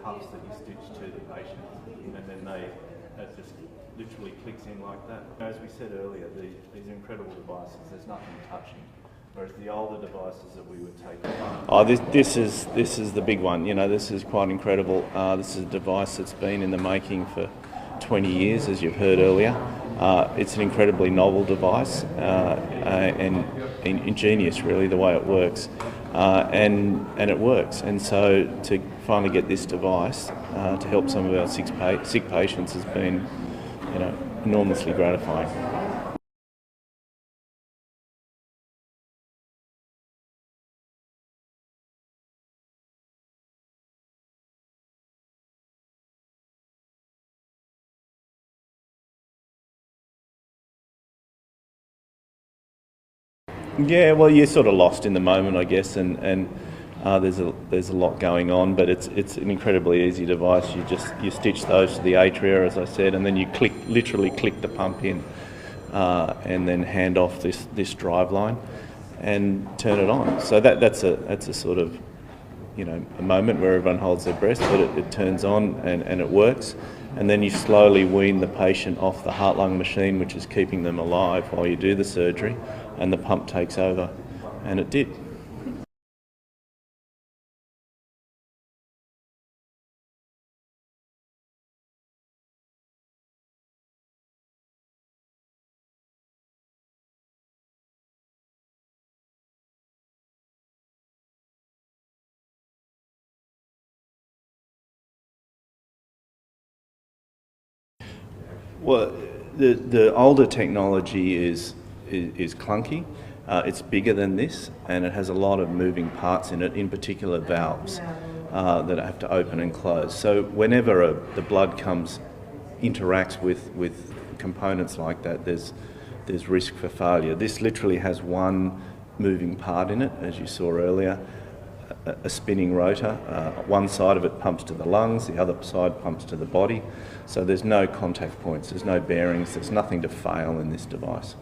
pumps that you stitch to the patient, and then it just literally clicks in like that. As we said earlier, these incredible devices, there's nothing touching. Whereas the older devices that we would take. Oh, this is the big one. You know, this is quite incredible. This is a device that's been in the making for 20 years, as you've heard earlier. It's an incredibly novel device and ingenious, really, the way it works. And it works. And so to finally get this device to help some of our sick patients has been, you know, enormously gratifying. Yeah, well, you're sort of lost in the moment, I guess, and there's a lot going on, but it's an incredibly easy device. You stitch those to the atria, as I said, and then you literally click the pump in, and then hand off this drive line, and turn it on. So that's a sort of, you know, a moment where everyone holds their breath, but it turns on and it works. And then you slowly wean the patient off the heart-lung machine, which is keeping them alive while you do the surgery, and the pump takes over. And it did. Well, the older technology is clunky. It's bigger than this, and it has a lot of moving parts in it, in particular valves that have to open and close. So whenever the blood interacts with components like that, there's risk for failure. This literally has one moving part in it, as you saw earlier, a spinning rotor. One side of it pumps to the lungs, the other side pumps to the body. So there's no contact points, there's no bearings, there's nothing to fail in this device.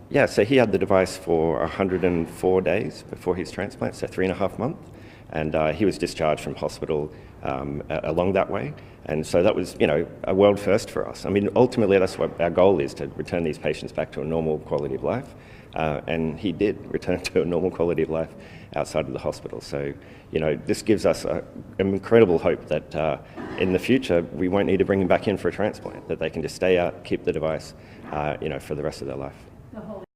Yeah, so he had the device for 104 days before his transplant, so 3.5 months. And he was discharged from hospital along that way. And so that was, you know, a world first for us. I mean, ultimately, that's what our goal is, to return these patients back to a normal quality of life. And he did return to a normal quality of life outside of the hospital. So, you know, this gives us an incredible hope that in the future, we won't need to bring them back in for a transplant, that they can just stay out, keep the device, you know, for the rest of their life.